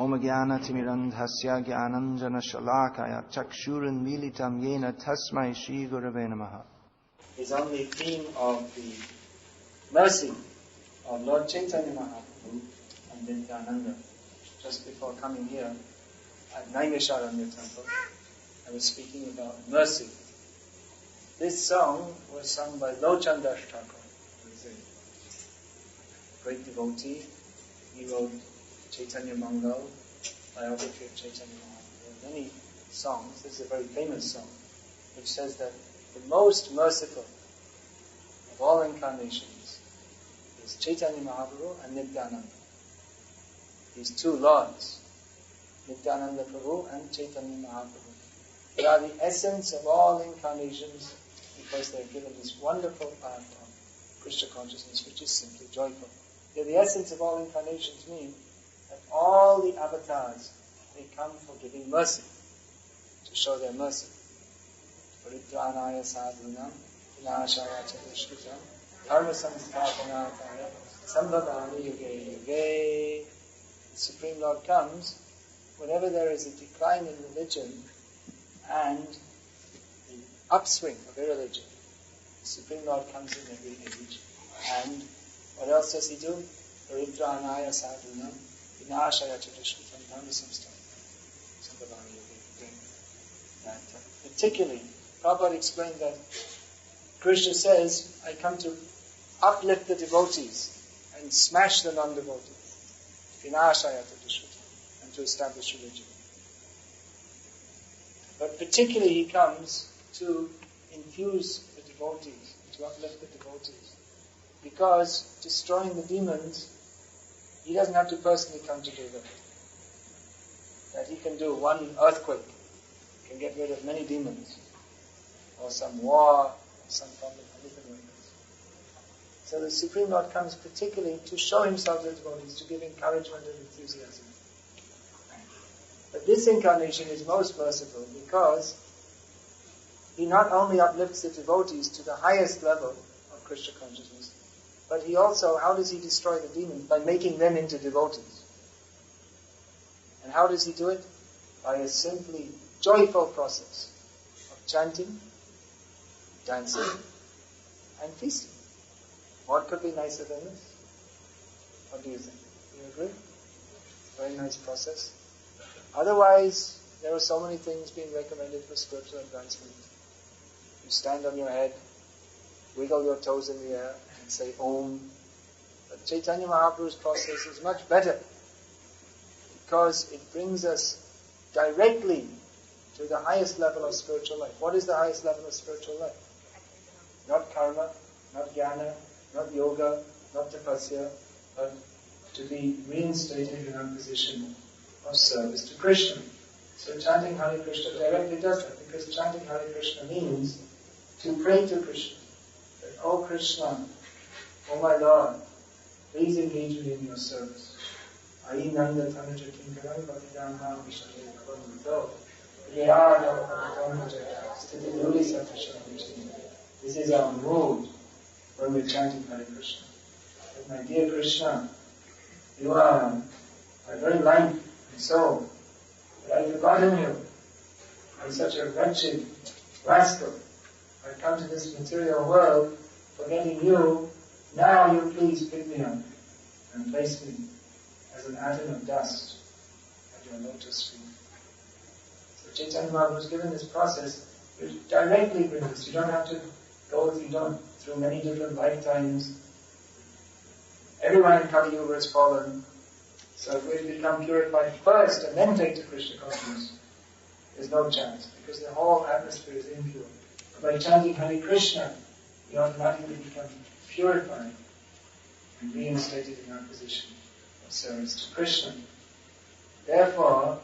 Om Jnana Timirandhasya Jnananjana Shalakaya Chakshuran Militam Yena Tasmai Shri Gurave Namaha. Is on the theme of the mercy of Lord Chaitanya Mahaprabhu and Nityananda. Just before coming here at Naimisharanya temple, I was speaking about mercy. This song was sung by Lochan Das Thakur, who is a great devotee. He wrote Chaitanya Mangal, biography of Chaitanya Mahaprabhu, many songs. This is a very famous song, which says that the most merciful of all incarnations is Chaitanya Mahaprabhu and Nityananda. These two lords, Nityananda Prabhu and Chaitanya Mahaprabhu. They are the essence of all incarnations because they are given this wonderful path of Krishna consciousness, which is simply joyful. They're the essence of all incarnations, mean that all the avatars, they come for giving mercy, to show their mercy. Paritranaya sadhunam, vinashaya chadushkitam, dharma samsthapanataya, sambhavani yuge yuge. The Supreme Lord comes whenever there is a decline in religion and the upswing of irreligion. The Supreme Lord comes in every age. And what else does he do? Paritranaya sadhunam, vinashaya chadushkitam, dharma samsthapanataya. Particularly, Prabhupada explained that Krishna says, I come to uplift the devotees and smash the non-devotees, and to establish religion. But particularly he comes to infuse the devotees, to uplift the devotees. Because destroying the demons, he doesn't have to personally come to do that. That he can do one earthquake, can get rid of many demons, or some war, or some problem, anything like this. So the Supreme Lord comes particularly to show himself to the devotees, to give encouragement and enthusiasm. But this incarnation is most merciful because he not only uplifts the devotees to the highest level of Krishna consciousness, but he also, how does he destroy the demons? By making them into devotees. And how does he do it? By a simply joyful process of chanting, dancing, and feasting. What could be nicer than this? What do you think? Do you agree? Very nice process. Otherwise, there are so many things being recommended for spiritual advancement. You stand on your head, wiggle your toes in the air, and say Om. But Chaitanya Mahaprabhu's process is much better because it brings us directly to the highest level of spiritual life. What is the highest level of spiritual life? Not karma, not jnana, not yoga, not tapasya, but to be reinstated in our position of service to Krishna. So chanting Hare Krishna directly does that, because chanting Hare Krishna means to pray to Krishna. That, oh Krishna, oh my Lord, please engage me in your service. Ayi nanda tanaja kinkaram bhaktidanha vishale kavanito. This is our mood when we're chanting Hare Krishna. But my dear Krishna, you are my very life and soul. But I've forgotten you. I'm such a wretched rascal. I've come to this material world forgetting you. Now you please pick me up and place me as an atom of dust at your lotus feet. Chaitanya Mahaprabhu was given this process which directly brings us. You don't have to go through many different lifetimes. Everyone in Kali Yuga has fallen. So if we become purified first and then take to Krishna consciousness, there's no chance because the whole atmosphere is impure. But by chanting Hare Krishna, we automatically become purified and reinstated in our position of service to Krishna. Therefore,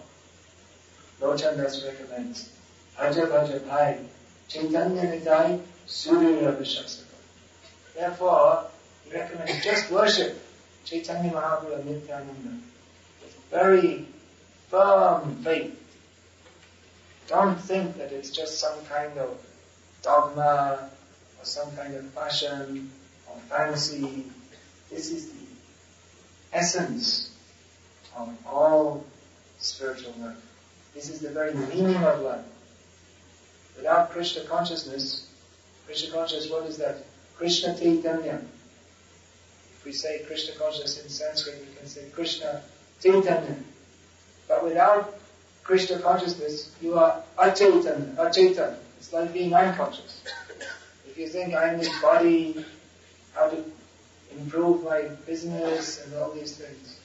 Lochan Das recommends Bhaja Bhaja Bhai Chaitanya Nidai Surya Vishasaka. Therefore, he recommends just worship Chaitanya Mahaprabhu and Nityananda with very firm faith. Don't think that it's just some kind of dogma or some kind of fashion or fancy. This is the essence of all spiritual life. This is the very meaning of life. Without Krishna consciousness, what is that? Krishna Chaitanya. If we say Krishna consciousness in Sanskrit, we can say Krishna Chaitanya. But without Krishna consciousness, you are Achaitanya. It's like being unconscious. If you think I'm this body, how to improve my business and all these things,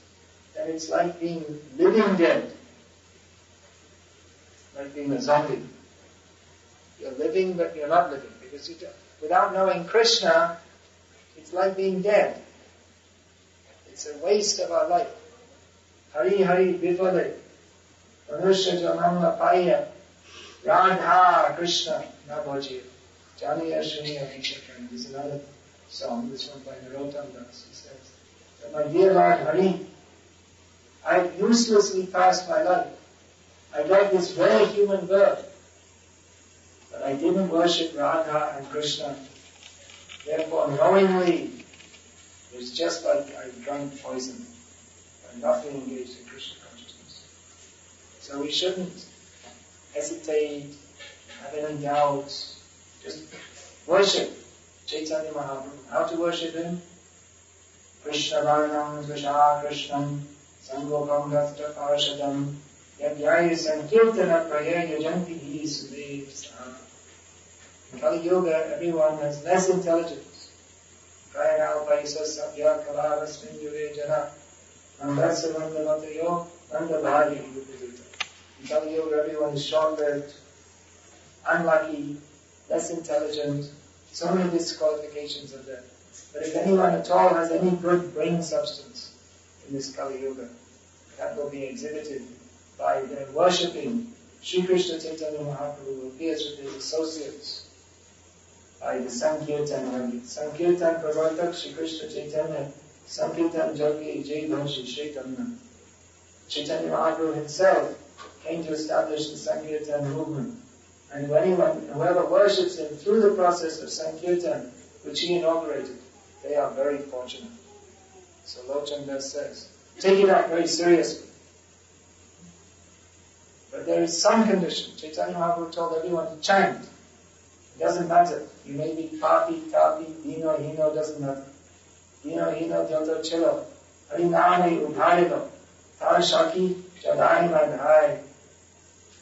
then it's like being living dead. Like being a zombie. You're living, but you're not living. Because without knowing Krishna, it's like being dead. It's a waste of our life. Hari Hari Vivale, Manusha Janamna Paya, Radha Krishna Nabhaji, Janiya Shriya Vishakran. This is another song, this one by Narottam Das. He says, that my dear Lord Hari, I uselessly passed my life. I got this very human birth, but I didn't worship Radha and Krishna. Therefore, knowingly, it's just like I drank poison. I'm not being engaged in Krishna consciousness. So we shouldn't hesitate, have any doubts. Just worship Chaitanya Mahaprabhu. How to worship him? Krishna Varnam Dvasha Krishnam Sangokam Gatra Parashadam Yadhyaya Sankirtana Praya Yajanti Hi Sudev Saha. In Kali Yoga, everyone has less intelligence. Prayana Upaisa Sabya Kalavasmin Yuve Jana Andasa Vandavatayo Vandavadi Yupidita. In Kali Yoga, everyone is short-lived, unlucky, less intelligent. So many disqualifications are there. But if anyone at all has any good brain substance in this Kali Yuga, that will be exhibited by their worshipping Sri Krishna Chaitanya Mahaprabhu, who appears with his associates, by the Sankirtan. Sankirtan Pravartak Sri Krishna Chaitanya, Sankirtan Jagi Jai Bhanshi Chaitanya. Chaitanya Mahaprabhu himself came to establish the Sankirtan movement. And whoever worships him through the process of Sankirtan, which he inaugurated, they are very fortunate. So Lochan says, take it up very seriously. But there is some condition. Chaitanya Mahaprabhu told everyone to chant. It doesn't matter. You may be papi, tapi, dino, hino, doesn't matter. Dino, hino, joto, chilo. Hariname, udharilo. Tar shaki, jadai, madhai.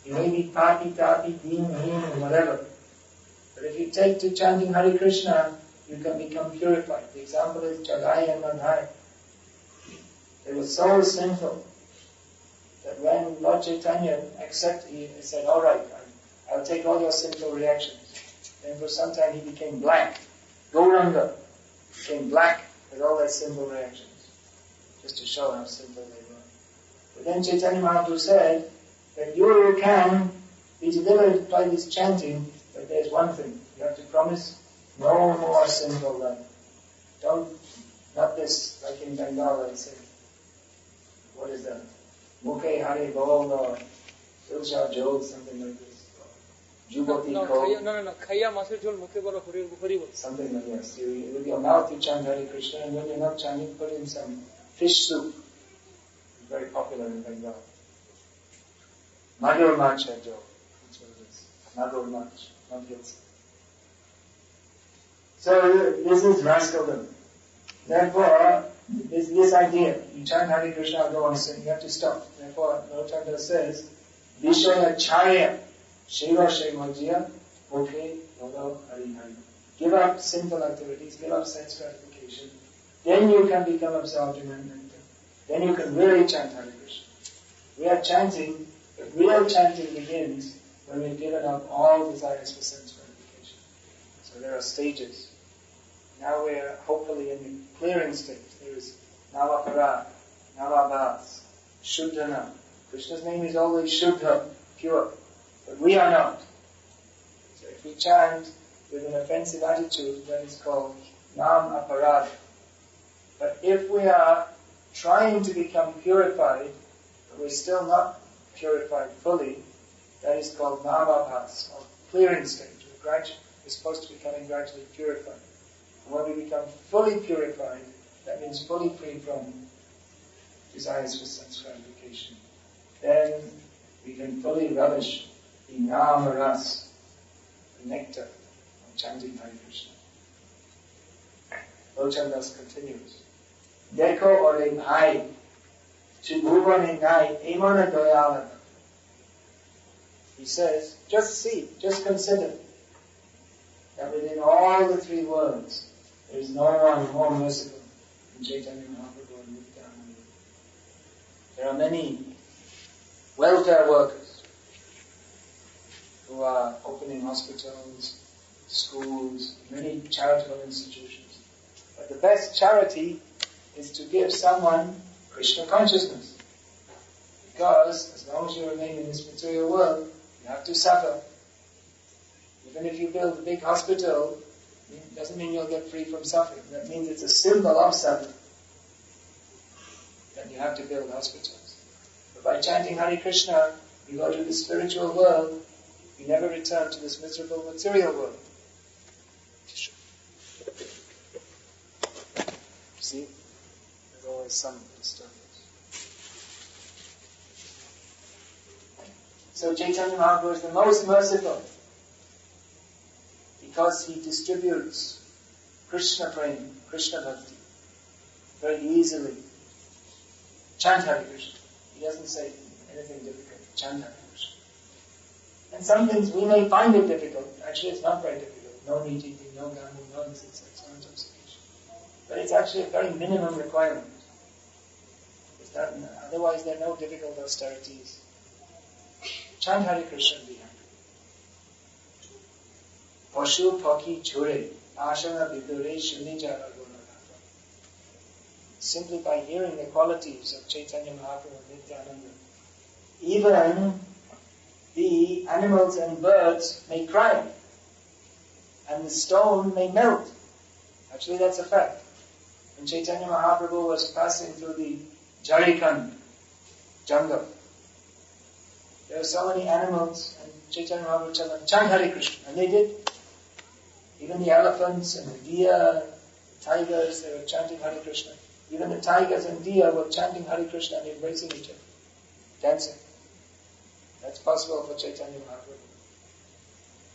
You may be papi, tapi, dino, hino, whatever. But if you take to chanting Hare Krishna, you can become purified. The example is Jadai and Madhai. They were so sinful that when Lord Chaitanya accepted, he said, all right, I'll take all your sinful reactions. Then for some time he became black. Gauranga became black with all their sinful reactions. Just to show how sinful they were. But then Chaitanya Mahaprabhu said that you can be delivered by this chanting, but there's one thing. You have to promise no more sinful life. Not this, like in Bengal they say. What is that? Mukhe Hari Bol or Tulsha Jog, something like this. Jubati Ko. No. Khaya Master Jol Mukhe Bolo Hari Bol. Something like this. With your mouth you chant Hare Krishna, and when you're not chanting, put in some fish soup. It's very popular in Bengal. Madhur Mach Hai Jog. That's what it is. Madhur Mach, not guilty. So this is rascaldom. Therefore, this idea, you chant Hare Krishna, go on sin, you have to stop. Therefore, Lotanda says, Vishaya Chaya, Shiva Shivajya, Mukhe, Yodo, Hari Hari. Give up sinful activities, give up sense gratification. Then you can become absorbed in Ananda. Then you can really chant Hare Krishna. We are chanting, but real chanting begins when we've given up all desires for sense gratification. So there are stages. Now we are hopefully in the clearing stage. There is Navapara, Navabhas, Shuddhana. Krishna's name is always Shuddha, pure. But we are not. So if we chant with an offensive attitude, then it's called Nam Aparad. But if we are trying to become purified, but we're still not purified fully, that is called Navabhas, or clearing stage. We're supposed to be becoming gradually purified. When we become fully purified, that means fully free from desires for sense gratification, then can fully relish the Nama Ras, the nectar of chanting Hare Krishna. Lochandas continues. Dekho ore bhai, chubhuvane nai, emana doyalana. He says, just see, just consider that within all the three worlds, there is no one more merciful than Chaitanya Mahaprabhu and Nityananda. There are many welfare workers who are opening hospitals, schools, many charitable institutions. But the best charity is to give someone Krishna consciousness. Because as long as you remain in this material world, you have to suffer. Even if you build a big hospital, it doesn't mean you'll get free from suffering. That means it's a symbol of suffering that you have to build hospitals. But by chanting Hare Krishna, you go to the spiritual world, you never return to this miserable material world. See? There's always some disturbance. So Chaitanya Mahaprabhu is the most merciful because he distributes Krishna prema, Krishna bhakti very easily. Chant Hare Krishna. He doesn't say anything difficult. Chant Hare Krishna. And some things we may find it difficult. Actually, it's not very difficult. No meeting, no gammon, no intoxication. But it's actually a very minimum requirement. Otherwise, there are no difficult austerities. Chant Hare Krishna and be happy. Pashu Paki Chure Ashana Vidure Shunijara Gunagata. Simply by hearing the qualities of Chaitanya Mahaprabhu and Nityananda, even the animals and birds may cry, and the stone may melt. Actually, that's a fact. When Chaitanya Mahaprabhu was passing through the Jharkhand jungle, there were so many animals, and Chaitanya Mahaprabhu told them, chant Hare Krishna. And they did. Even the elephants and the deer, the tigers, they were chanting Hare Krishna. Even the tigers and deer were chanting Hare Krishna and embracing each other, dancing. That's possible for Chaitanya Mahaprabhu.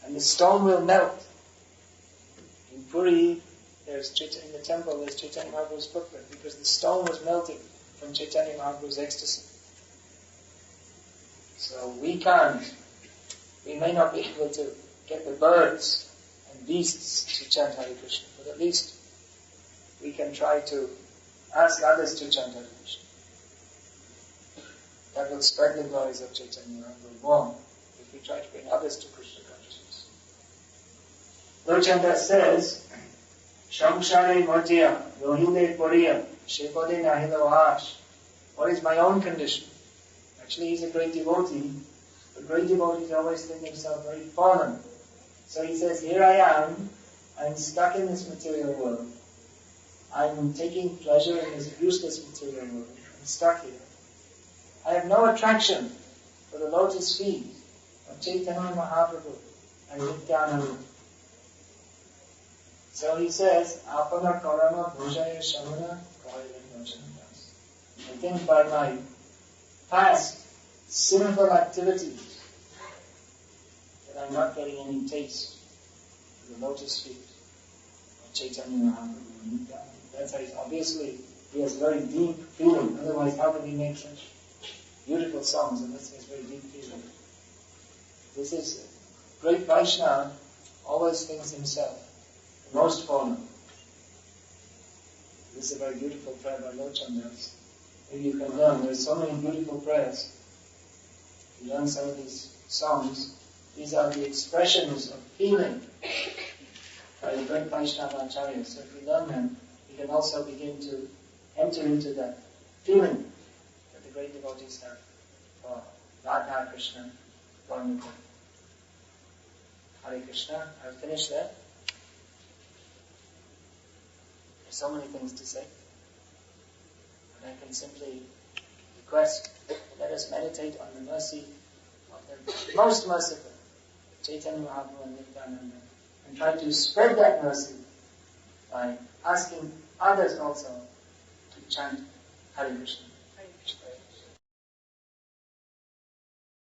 And the stone will melt. In Puri, in the temple, there's Chaitanya Mahaprabhu's footprint, because the stone was melting from Chaitanya Mahaprabhu's ecstasy. So we may not be able to get the birds and beasts to chant Hare Krishna, but at least we can try to ask others to chant Hare Krishna. That will spread the glories of Chaitanya Mahaprabhu more if we try to bring others to Krishna consciousness. Lochandas says, Shamshare Motya, Rohinde Poriya, Shepade Nahila Vash. What is my own condition? Actually, he's a great devotee, but great devotees always think himself very fallen. So he says, here I am, I'm stuck in this material world. I'm taking pleasure in this useless material world. I'm stuck here. I have no attraction for the lotus feet of Chaitanya Mahaprabhu and Nityananda. So he says, Apana Karama Bhujaya Shamana Kaya Vachanas. I think by my past sinful activities that I'm not getting any taste of the lotus feet of Chaitanya Mahaprabhu and Nityananda. That's how obviously he has very deep feeling. Otherwise, how could he make such beautiful songs unless he has very deep feeling? This is great Vaishnava always thinks himself the most fallen. This is a very beautiful prayer by Lochandas. Maybe you can learn. There are so many beautiful prayers. If you learn some of these songs, these are the expressions of feeling by the great Vaishnava Acharyas. So if you learn them, you can also begin to enter into that feeling that the great devotees have for Radha Krishna, Gauranga. Hare Krishna. I've finished there. There's so many things to say. And I can simply request, let us meditate on the mercy of the most merciful, Chaitanya Mahaprabhu and Nityananda, and try to spread that mercy by asking others also to chant Hare Krishna.